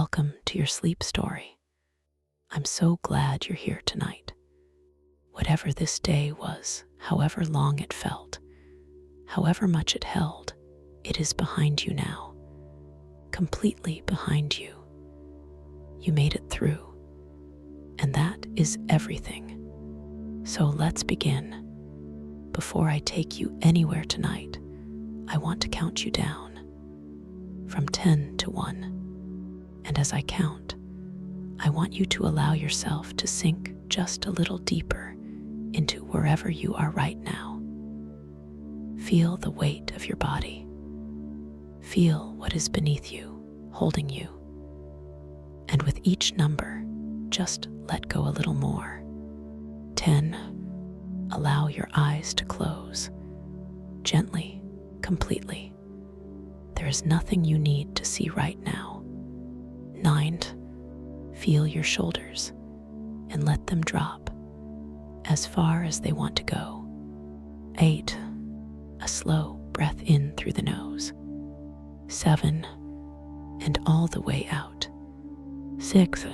Welcome to your sleep story. I'm so glad you're here tonight. Whatever this day was, however long it felt, however much it held, it is behind you now, completely behind you. You made it through, and that is everything. So let's begin. Before I take you anywhere tonight, I want to count you down from 10 to 1. And as I count, I want you to allow yourself to sink just a little deeper into wherever you are right now. Feel the weight of your body. Feel what is beneath you, holding you. And with each number, just let go a little more. 10. Allow your eyes to close. Gently, completely. There is nothing you need to see right now. 9. Feel your shoulders and let them drop as far as they want to go. 8. A slow breath in through the nose. 7. And all the way out. 6.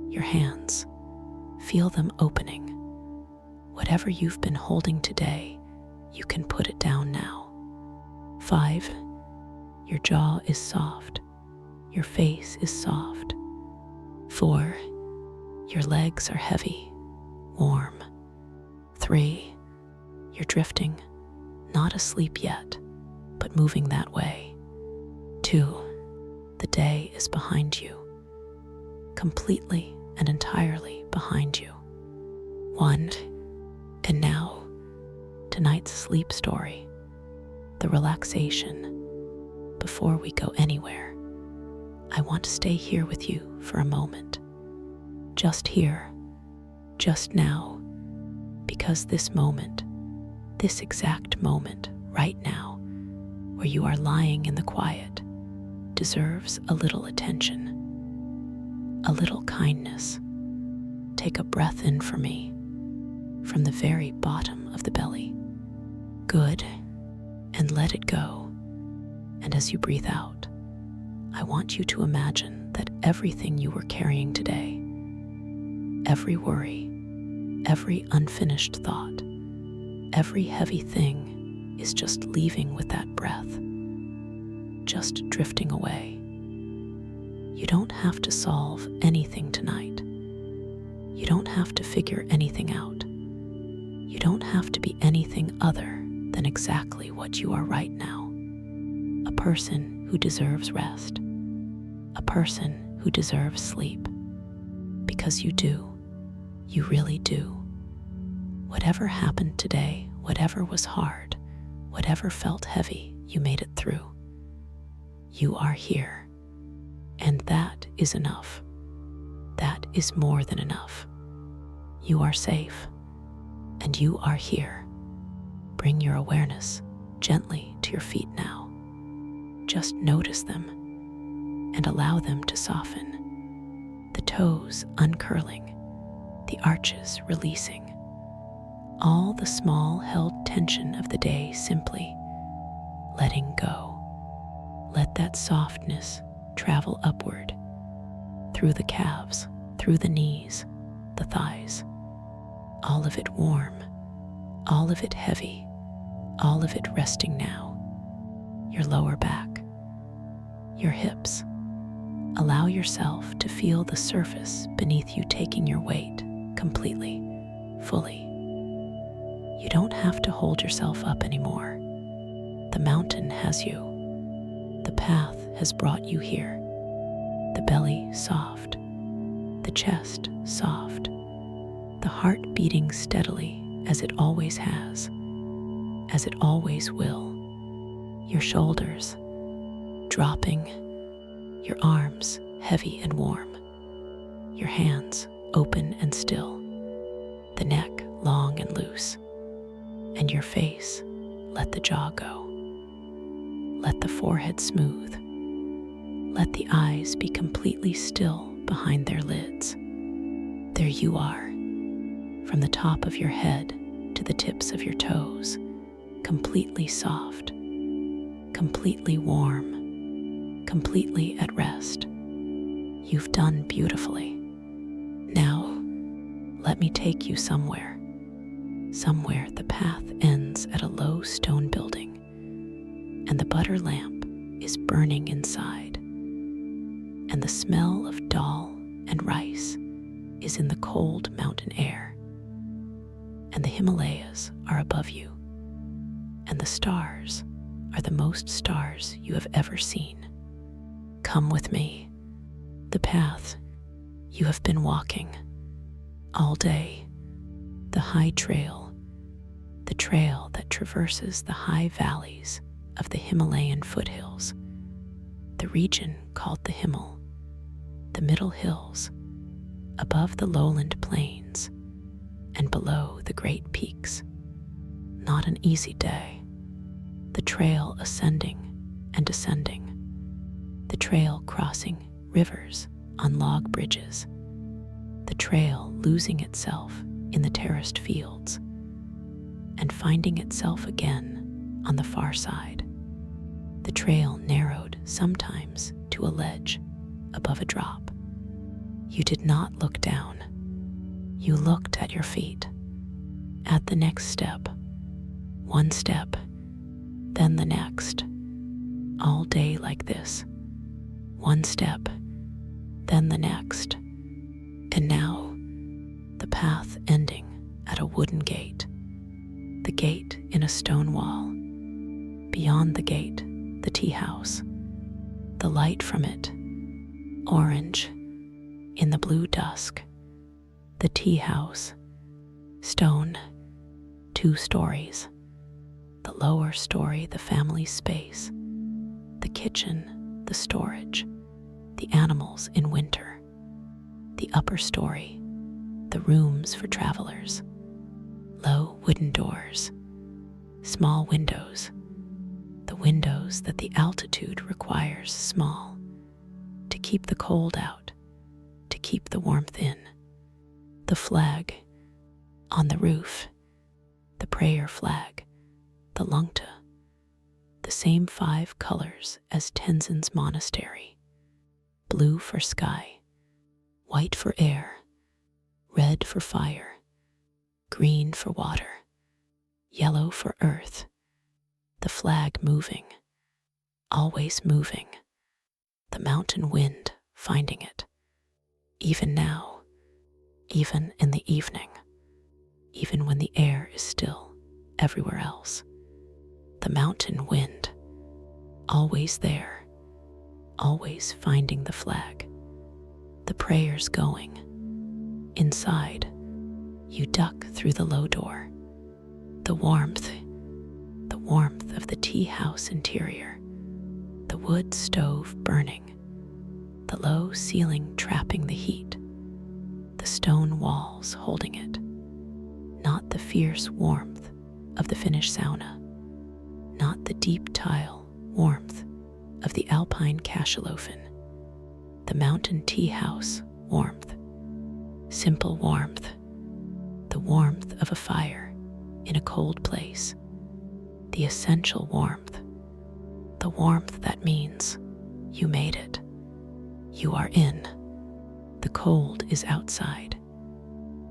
Your hands. Feel them opening. Whatever you've been holding today, you can put it down now. 5. Your jaw is soft. Your face is soft. 4. Your legs are heavy, warm. 3. You're drifting, not asleep yet, but moving that way. 2. The day is behind you, completely and entirely behind you. 1. And now, tonight's sleep story, the relaxation. Before we go anywhere, I want to stay here with you for a moment. Just here, just now, because this moment, this exact moment right now, where you are lying in the quiet, deserves a little attention, a little kindness. Take a breath in for me, from the very bottom of the belly. Good, and let it go. And as you breathe out, I want you to imagine that everything you were carrying today, every worry, every unfinished thought, every heavy thing is just leaving with that breath, just drifting away. You don't have to solve anything tonight. You don't have to figure anything out. You don't have to be anything other than exactly what you are right now. A person who deserves rest. A person who deserves sleep. Because you do. You really do. Whatever happened today, whatever was hard, whatever felt heavy, you made it through. You are here. And that is enough. That is more than enough. You are safe. And you are here. Bring your awareness gently to your feet now. Just notice them and allow them to soften. The toes uncurling, the arches releasing. All the small held tension of the day simply letting go. Let that softness travel upward, through the calves, through the knees, the thighs. All of it warm, all of it heavy, all of it resting now. Your lower back, your hips. Allow yourself to feel the surface beneath you taking your weight completely, fully. You don't have to hold yourself up anymore. The mountain has you. The path has brought you here. The belly soft, the chest soft, the heart beating steadily as it always has, as it always will. Your shoulders dropping, your arms heavy and warm, your hands open and still, the neck long and loose, and your face, let the jaw go. Let the forehead smooth. Let the eyes be completely still behind their lids. There you are, from the top of your head to the tips of your toes, completely soft, completely warm, completely at rest. You've done beautifully. Now, let me take you somewhere. Somewhere the path ends at a low stone building, and the butter lamp is burning inside, and the smell of dal and rice is in the cold mountain air, and the Himalayas are above you, and the stars are the most stars you have ever seen. Come with me. The path you have been walking all day, the high trail, the trail that traverses the high valleys of the Himalayan foothills, the region called the Himal, the middle hills, above the lowland plains, and below the great peaks. Not an easy day. The trail ascending and descending, the trail crossing rivers on log bridges, the trail losing itself in the terraced fields and finding itself again on the far side. The trail narrowed sometimes to a ledge above a drop. You did not look down. You looked at your feet, at the next step, one step, then the next, all day like this, one step, then the next, and now the path ending at a wooden gate, the gate in a stone wall, beyond the gate, the tea house, the light from it, orange, in the blue dusk, the tea house, stone, 2 stories, the lower story, the family space, the kitchen, the storage, the animals in winter, the upper story, the rooms for travelers, low wooden doors, small windows, the windows that the altitude requires small, to keep the cold out, to keep the warmth in, the flag on the roof, the prayer flag, the lungta, the same 5 colors as Tenzin's monastery, blue for sky, white for air, red for fire, green for water, yellow for earth, the flag moving, always moving, the mountain wind finding it, even now, even in the evening, even when the air is still everywhere else. The mountain wind, always there, always finding the flag, the prayers going. Inside, you duck through the low door, the warmth of the tea house interior, the wood stove burning, the low ceiling trapping the heat, the stone walls holding it, not the fierce warmth of the Finnish sauna, not the deep tile warmth of the Alpine Kashelofen, the mountain tea house warmth, simple warmth, the warmth of a fire in a cold place, the essential warmth, the warmth that means you made it, you are in, the cold is outside,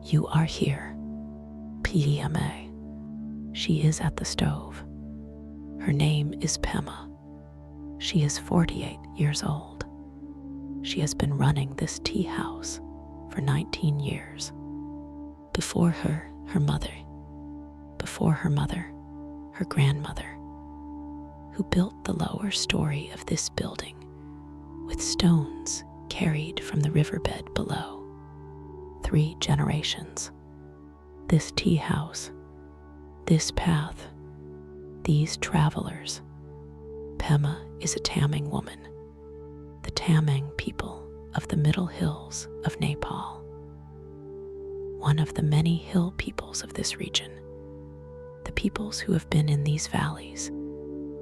you are here. Pma. She is at the stove. Her name is Pema. She is 48 years old. She has been running this tea house for 19 years. Before her, her mother. Before her mother, her grandmother, who built the lower story of this building with stones carried from the riverbed below. 3 generations. This tea house, this path, these travelers. Pema is a Tamang woman, the Tamang people of the middle hills of Nepal, one of the many hill peoples of this region, the peoples who have been in these valleys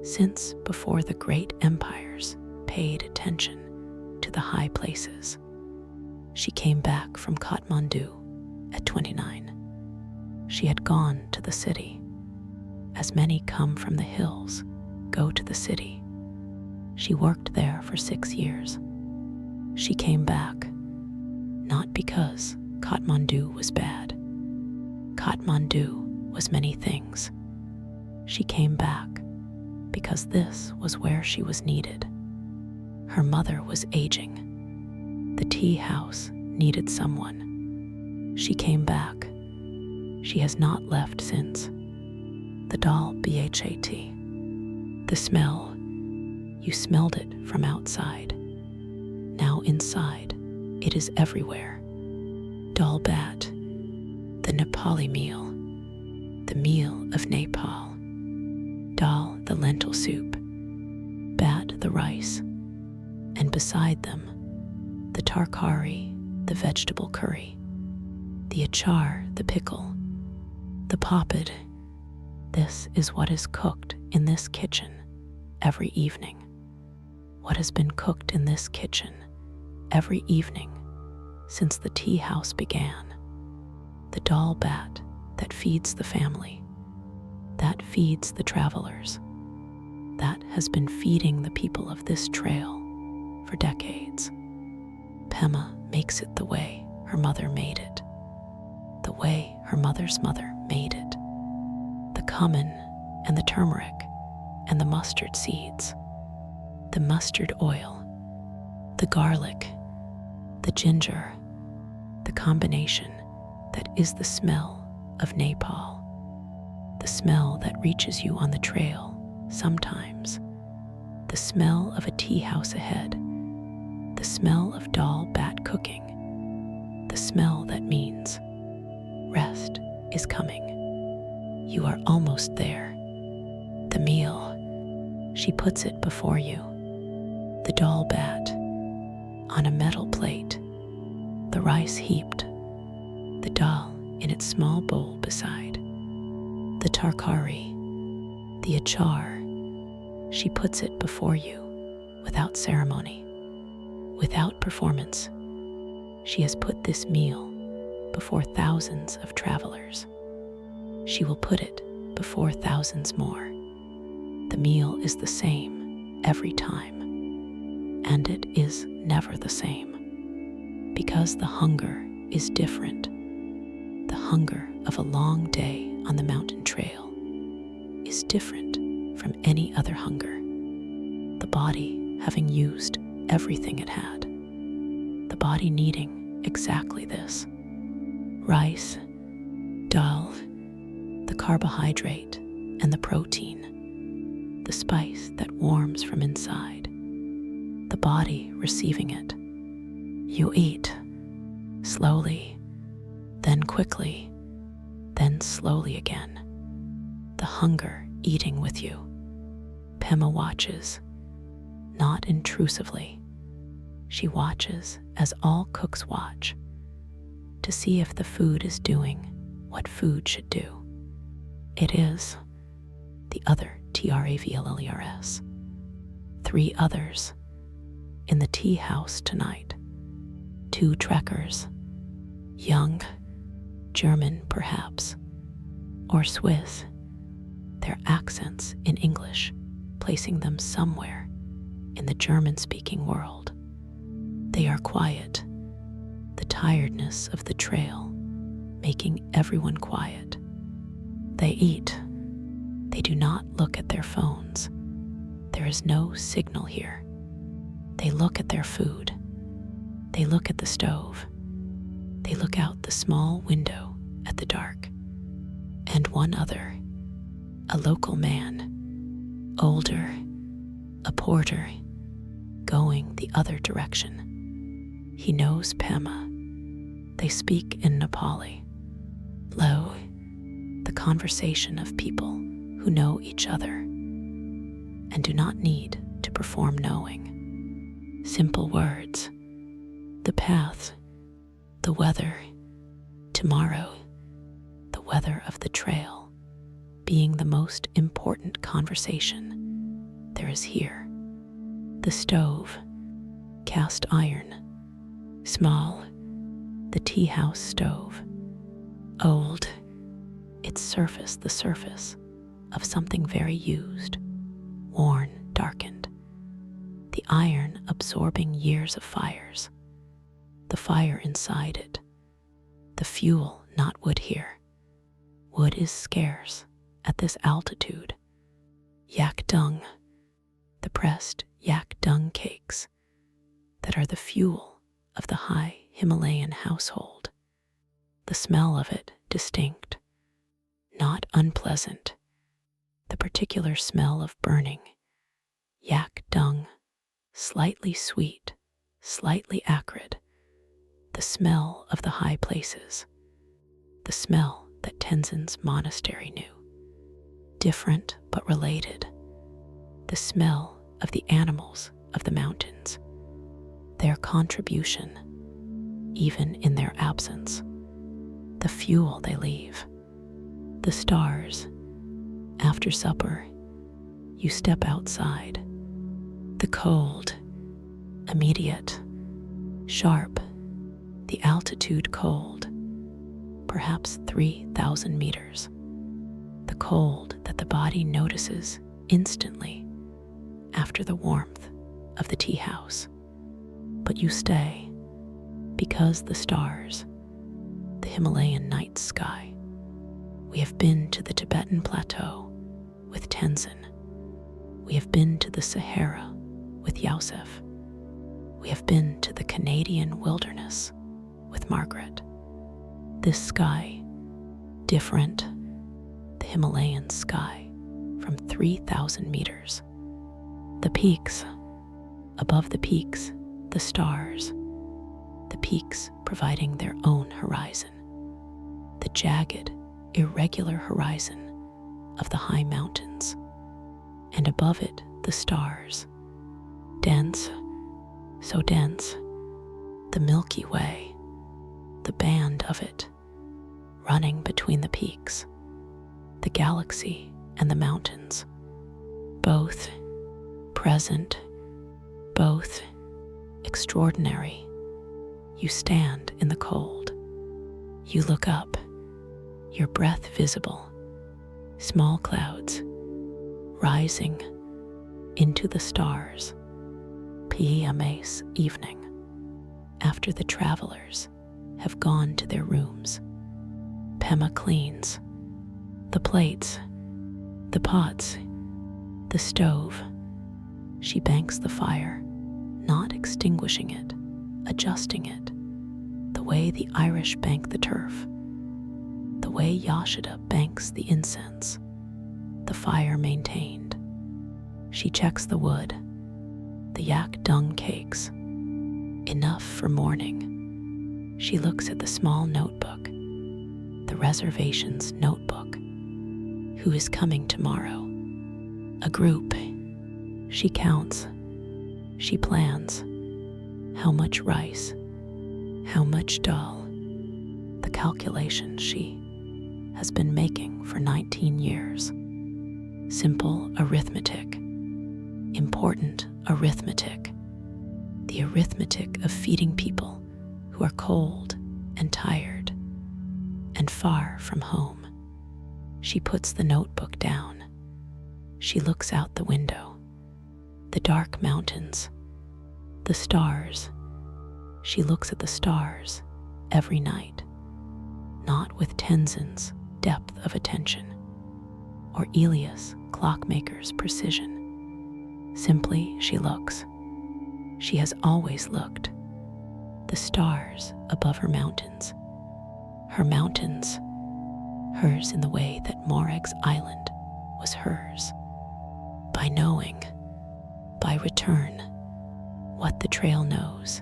since before the great empires paid attention to the high places. She came back from Kathmandu at 29. She had gone to the city, as many come from the hills, go to the city. She worked there for 6 years. She came back, not because Kathmandu was bad. Kathmandu was many things. She came back because this was where she was needed. Her mother was aging. The tea house needed someone. She came back. She has not left since. The doll BHAT. The smell. You smelled it from outside. Now inside, it is everywhere. Dal bat. The Nepali meal. The meal of Nepal. Dal, the lentil soup. Bat, the rice. And beside them, the tarkari, the vegetable curry. The achar, the pickle. The papad. This is what is cooked in this kitchen every evening. What has been cooked in this kitchen every evening since the tea house began. The dal bat that feeds the family, that feeds the travelers, that has been feeding the people of this trail for decades. Pema makes it the way her mother made it, the way her mother's mother made it. The cumin and the turmeric and the mustard seeds, the mustard oil, the garlic, the ginger, the combination that is the smell of Nepal, the smell that reaches you on the trail sometimes, the smell of a tea house ahead, the smell of dal bat cooking, the smell that means rest is coming. You are almost there. The meal, she puts it before you. The dal bat on a metal plate, the rice heaped, the dal in its small bowl beside, the tarkari, the achar, she puts it before you without ceremony, without performance. She has put this meal before thousands of travelers. She will put it before thousands more. The meal is the same every time, and it is never the same, because the hunger is different. The hunger of a long day on the mountain trail is different from any other hunger. The body having used everything it had, the body needing exactly this. Rice, dal, the carbohydrate and the protein, the spice that warms from inside, the body receiving it. You eat, slowly, then quickly, then slowly again, the hunger eating with you. Pema watches, not intrusively. She watches as all cooks watch, to see if the food is doing what food should do. It is the other TRAVLLERS. 3 others in the tea house tonight. 2 trekkers, young, German perhaps, or Swiss, their accents in English placing them somewhere in the German-speaking world. They are quiet, the tiredness of the trail making everyone quiet. They eat. They do not look at their phones. There is no signal here. They look at their food. They look at the stove. They look out the small window at the dark. And one other, a local man, older, a porter, going the other direction. He knows Pema. They speak in Nepali. Low, the conversation of people who know each other and do not need to perform knowing. Simple words, the path, the weather, tomorrow, the weather of the trail, being the most important conversation there is here. The stove, cast iron, small, the tea house stove, old, its surface the surface of something very used, worn, darkened. The iron absorbing years of fires. The fire inside it. The fuel, not wood here. Wood is scarce at this altitude. Yak dung, the pressed yak dung cakes that are the fuel of the high Himalayan household. The smell of it distinct, not unpleasant. The particular smell of burning yak dung, slightly sweet, slightly acrid. The smell of the high places, the smell that Tenzin's monastery knew. Different but related. The smell of the animals of the mountains. Their contribution, even in their absence. The fuel they leave. The stars. After supper, you step outside. The cold, immediate, sharp, the altitude cold, perhaps 3,000 meters. The cold that the body notices instantly after the warmth of the tea house. But you stay because the stars, the Himalayan night sky. We have been to the Tibetan plateau with Tenzin. We have been to the Sahara with Yusef. We have been to the Canadian wilderness with Margaret. This sky, different, the Himalayan sky from 3,000 meters. The peaks, above the peaks, the stars, the peaks providing their own horizon. The jagged, irregular horizon of the high mountains, and above it the stars, dense, so dense, the Milky Way, the band of it, running between the peaks, the galaxy and the mountains, both present, both extraordinary. You stand in the cold. You look up, your breath visible, small clouds rising into the stars. PMA's evening, after the travelers have gone to their rooms. Pema cleans the plates, the pots, the stove. She banks the fire, not extinguishing it, adjusting it, the way the Irish bank the turf, the way Yashida banks the incense, the fire maintained. She checks the wood, the yak dung cakes, enough for morning. She looks at the small notebook, the reservation's notebook. Who is coming tomorrow? A group. She counts. She plans. How much rice? How much dal? The calculation she has been making for 19 years. Simple arithmetic. Important arithmetic. The arithmetic of feeding people who are cold and tired and far from home. She puts the notebook down. She looks out the window. The dark mountains, the stars. She looks at the stars every night, not with Tenzin's depth of attention or Elias clockmaker's precision. Simply she looks. She has always looked. The stars above her mountains, hers in the way that Moreg's island was hers. By knowing, by return, what the trail knows,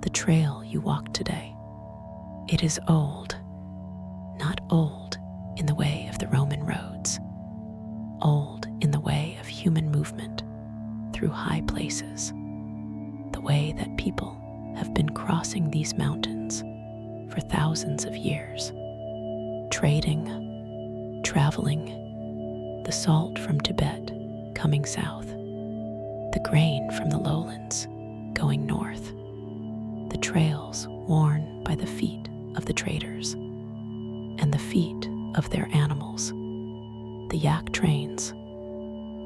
the trail you walk today. It is old, not old in the way of the Roman roads, old in the way of human movement through high places, the way that people have been crossing these mountains for thousands of years, trading, traveling, the salt from Tibet coming south, the grain from the lowlands going north, the trails worn by the feet of the traders and the feet of their animals, the yak trains,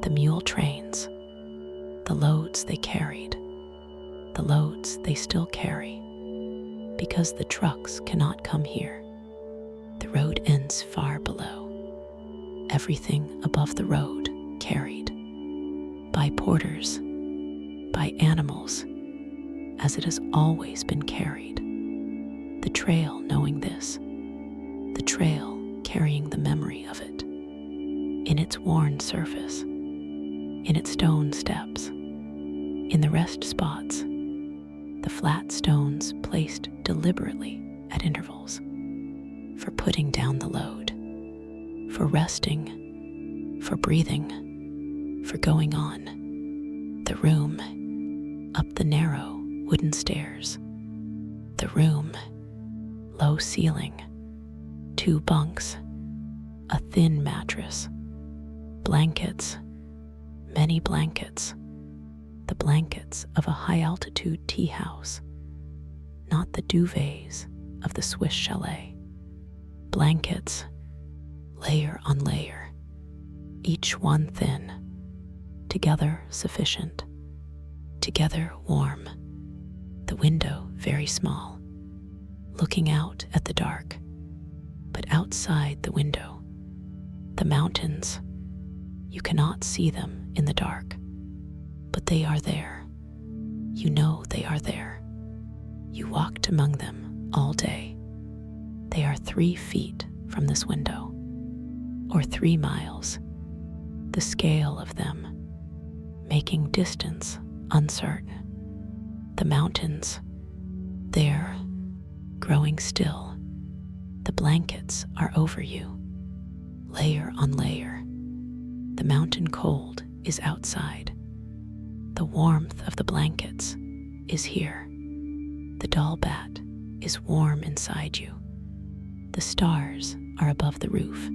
the mule trains, the loads they carried, the loads they still carry, because the trucks cannot come here. The road ends far below. Everything above the road carried by porters, by animals, as it has always been carried. The trail knowing this, the trail carrying the memory of it, in its worn surface, in its stone steps, in the rest spots, the flat stones placed deliberately at intervals, for putting down the load, for resting, for breathing, for going on. The room, up the narrow wooden stairs. The room, low ceiling, 2 bunks, a thin mattress, blankets, many blankets, the blankets of a high-altitude tea house, not the duvets of the Swiss chalet. Blankets, layer on layer, each one thin, together sufficient, together warm. The window very small, looking out at the dark, but outside the window, the mountains, you cannot see them in the dark, but they are there. You know they are there. You walked among them all day. They are 3 feet from this window, or 3 miles, the scale of them, making distance uncertain. The mountains, there, growing still. The blankets are over you, layer on layer. The mountain cold is outside. The warmth of the blankets is here. The dull bat is warm inside you. The stars are above the roof.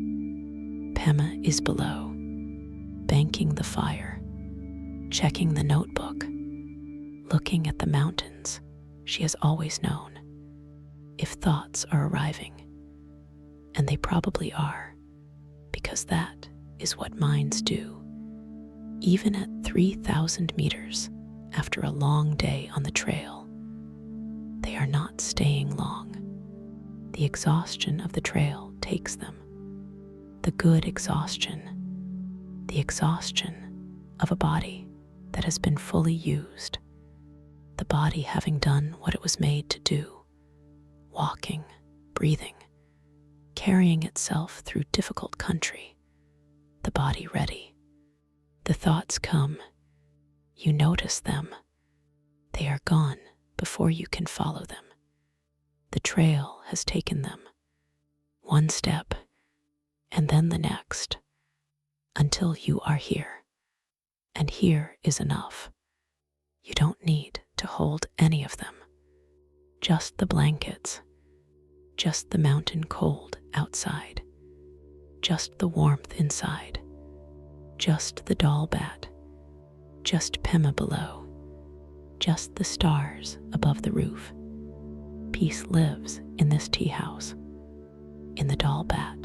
Pema is below, banking the fire, checking the notebook, looking at the mountains she has always known. If thoughts are arriving, and they probably are, because that is what minds do, even at 3,000 meters after a long day on the trail, they are not staying long. The exhaustion of the trail takes them, the good exhaustion, the exhaustion of a body that has been fully used, the body having done what it was made to do, walking, breathing, carrying itself through difficult country, the body ready. The thoughts come, you notice them, they are gone before you can follow them. The trail has taken them, one step, and then the next, until you are here, and here is enough. You don't need to hold any of them, just the blankets, just the mountain cold outside, just the warmth inside, just the dull bat, just Pema below, just the stars above the roof. Peace lives in this tea house, in the dull bat,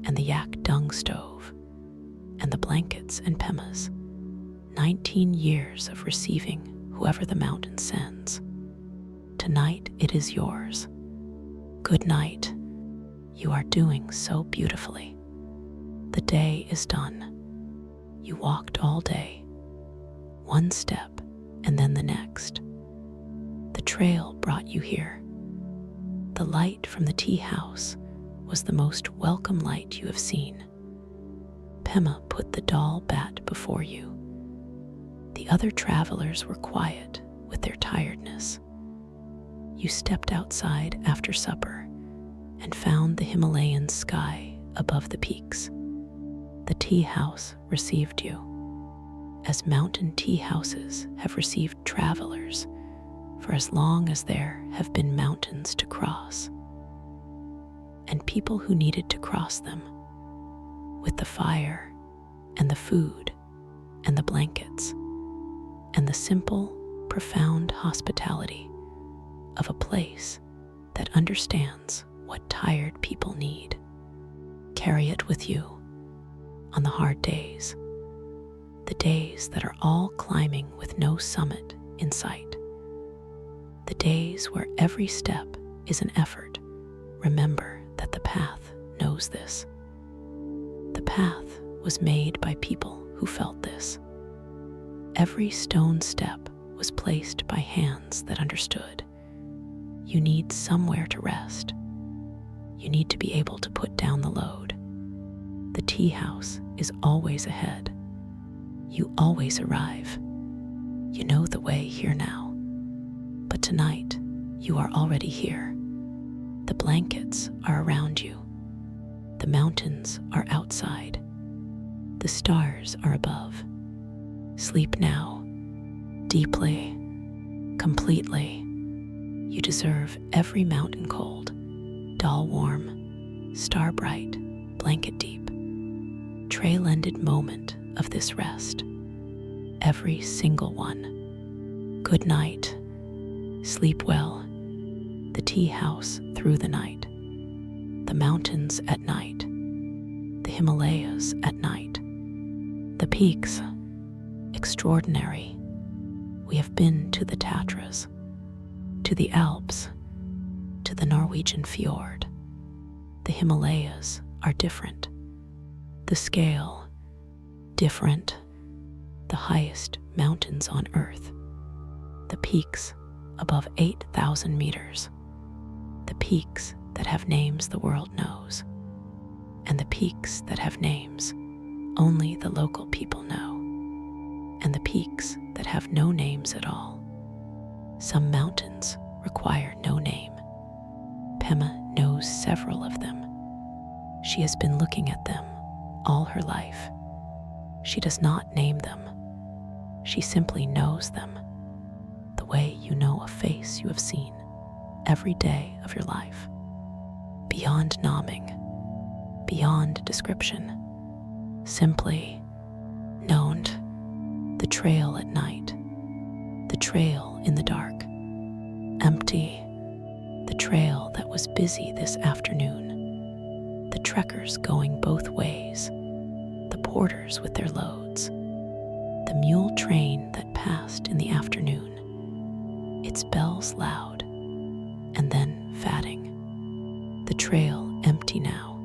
and the yak dung stove, and the blankets and Pemas. 19 years of receiving whoever the mountain sends. Tonight it is yours. Good night. You are doing so beautifully. The day is done. You walked all day, one step and then the next. The trail brought you here. The light from the tea house was the most welcome light you have seen. Pema put the dull bat before you. The other travelers were quiet with their tiredness. You stepped outside after supper and found the Himalayan sky above the peaks. The tea house received you, as mountain tea houses have received travelers for as long as there have been mountains to cross, and people who needed to cross them, with the fire and the food and the blankets and the simple, profound hospitality of a place that understands what tired people need. Carry it with you on the hard days, the days that are all climbing with no summit in sight. The days where every step is an effort, remember that the path knows this. The path was made by people who felt this. Every stone step was placed by hands that understood. You need somewhere to rest. You need to be able to put down the load. The tea house is always ahead. You always arrive. You know the way here now. But tonight, you are already here. The blankets are around you. The mountains are outside. The stars are above. Sleep now, deeply, completely. You deserve every mountain cold, doll warm, star bright, blanket deep, trail-ended moment of this rest. Every single one. Good night. Sleep well. The tea house through the night. The mountains at night. The Himalayas at night. The peaks. Extraordinary. We have been to the Tatras, to the Alps, to the Norwegian fjord. The Himalayas are different. The scale, different. The highest mountains on earth. The peaks above 8,000 meters. The peaks that have names the world knows. And the peaks that have names only the local people know. And the peaks that have no names at all. Some mountains require no name. Pema knows several of them. She has been looking at them all her life. She does not name them. She simply knows them, the way you know a face you have seen every day of your life. Beyond nomming, beyond description, simply known. The trail at night, the trail in the dark, empty, the trail that was busy this afternoon, the trekkers going both ways, the porters with their loads, the mule train that passed in the afternoon, its bells loud, and then fatting, the trail empty now.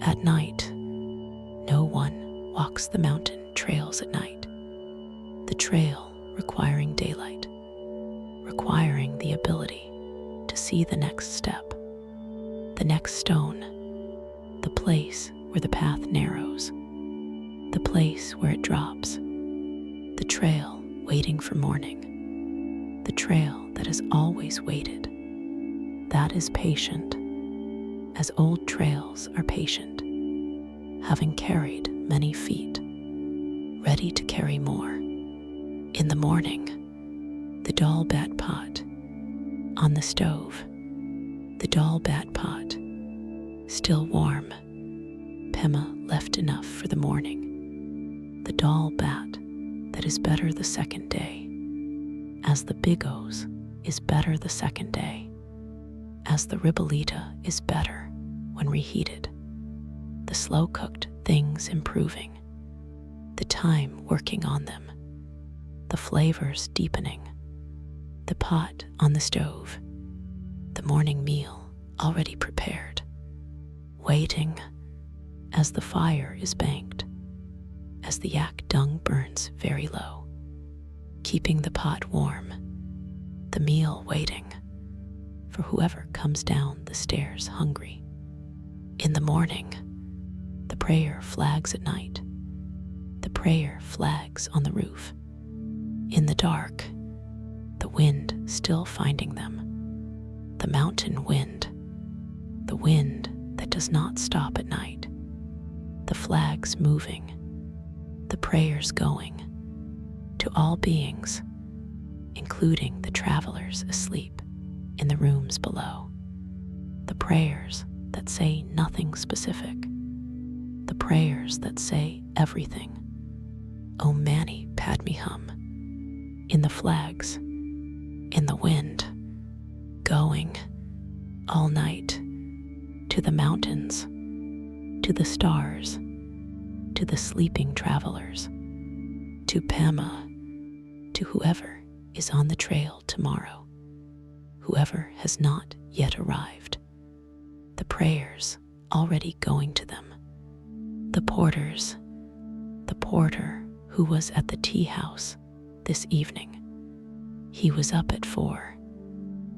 At night, no one walks the mountain trails at night. The trail requiring daylight, requiring the ability to see the next step, the next stone, the place where the path narrows, the place where it drops, the trail waiting for morning, the trail that has always waited. That is patient, as old trails are patient, having carried many feet, ready to carry more. In the morning, the doll bat pot on the stove, the doll bat pot, still warm. Pema left enough for the morning. The doll bat that is better the second day, as the Big O's is better the second day, as the Ribolita is better when reheated, the slow-cooked things improving, the time working on them, the flavors deepening, the pot on the stove, the morning meal already prepared, waiting as the fire is banked, as the yak dung burns very low, keeping the pot warm, the meal waiting for whoever comes down the stairs hungry. In the morning, the prayer flags at night, the prayer flags on the roof. In the dark, the wind still finding them, the mountain wind, the wind that does not stop at night, the flags moving, the prayers going to all beings, including the travelers asleep in the rooms below, the prayers that say nothing specific, the prayers that say everything. Om Mani Padme Hum. In the flags, in the wind, going all night to the mountains, to the stars, to the sleeping travelers, to Pema, to whoever is on the trail tomorrow. whoever has not yet arrived. The prayers already going to them. The porters, the porter who was at the tea house this evening. He was up at 4.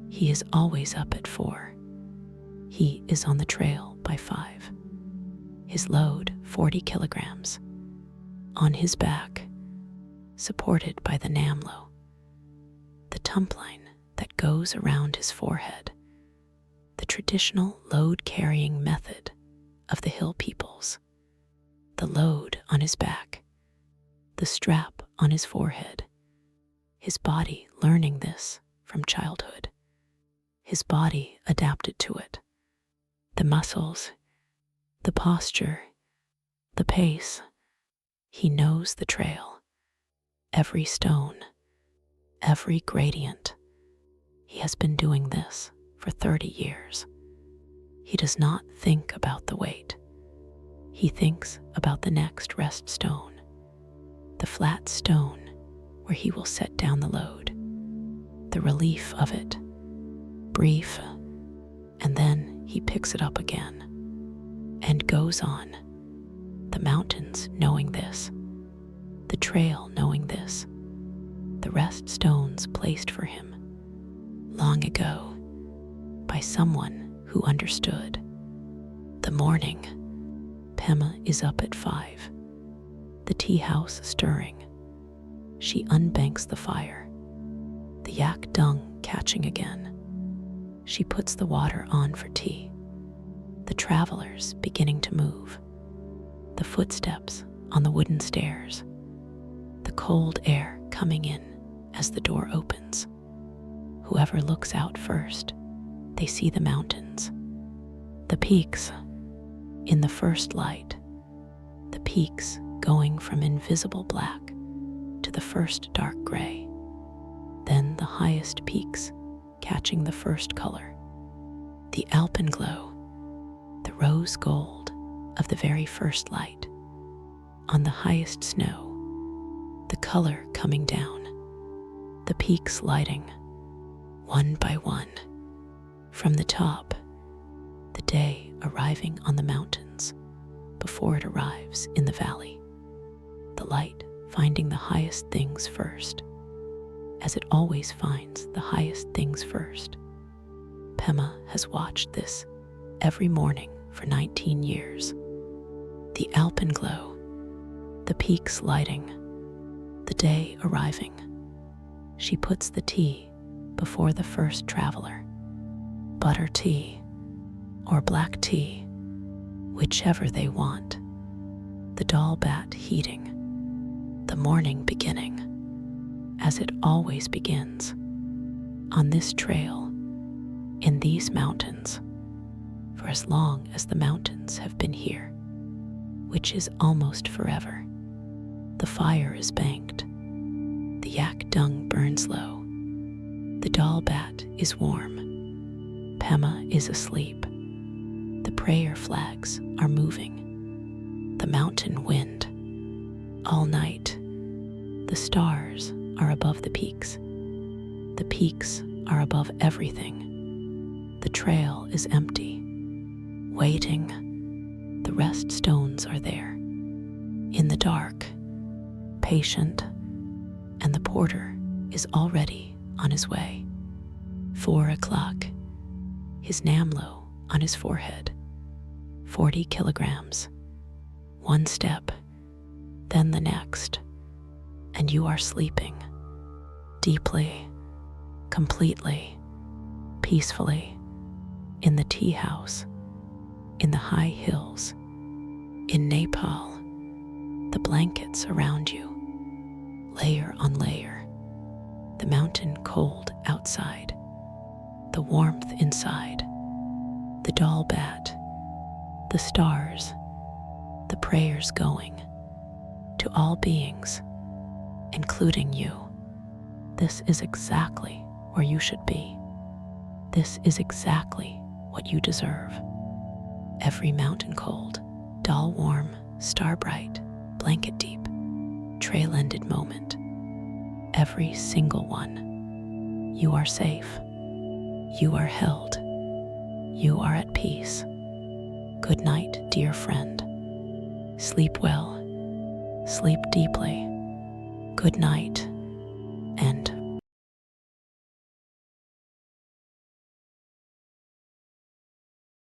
He is always up at 4. He is on the trail by 5. His load 40 kilograms. On his back, supported by the namlo, the tumpline that goes around his forehead, the traditional load-carrying method of the hill peoples, the load on his back, the strap on his forehead, his body learning this from childhood, his body adapted to it, the muscles, the posture, the pace. He knows the trail, every stone, every gradient. He has been doing this for 30 years. He does not think about the weight. He thinks about the next rest stone, the flat stone where he will set down the load, the relief of it, brief, and then he picks it up again and goes on. The mountains knowing this, the trail knowing this, the rest stones placed for him long ago by someone who understood. The morning, Pema is up at 5, the tea house stirring. She unbanks the fire, the yak dung catching again. She puts the water on for tea, the travelers beginning to move, the footsteps on the wooden stairs, the cold air coming in as the door opens. Whoever looks out first, they see the mountains, the peaks in the first light, the peaks going from invisible black to the first dark gray, then the highest peaks catching the first color, the alpenglow, the rose gold of the very first light. On the highest snow, the color coming down, the peaks lighting, one by one. From the top, the day arriving on the mountains before it arrives in the valley, the light finding the highest things first, as it always finds the highest things first. Pema has watched this every morning for 19 years. The alpenglow, the peaks lighting, the day arriving. She puts the tea before the first traveler, butter tea or black tea, whichever they want, the doll bat heating, the morning beginning, as it always begins, on this trail, in these mountains, for as long as the mountains have been here, which is almost forever. The fire is banked, the yak dung burns low, the doll bat is warm, Pema is asleep, the prayer flags are moving, the mountain wind, all night, the stars are above the peaks are above everything, the trail is empty, waiting, the rest stones are there, in the dark, patient, and the porter is already on his way. 4 o'clock, his namlo on his forehead, 40 kilograms, one step, then the next, and you are sleeping, deeply, completely, peacefully, in the tea house, in the high hills, in Nepal, the blankets around you, layer on layer, the mountain cold outside, the warmth inside, the doll bat, the stars, the prayers going to all beings, including you. This is exactly where you should be. This is exactly what you deserve. Every mountain cold, doll warm, star bright, blanket deep, trail-ended moment. Every single one. You are safe. You are held. You are at peace. Good night, dear friend. Sleep well. Sleep deeply. Good night.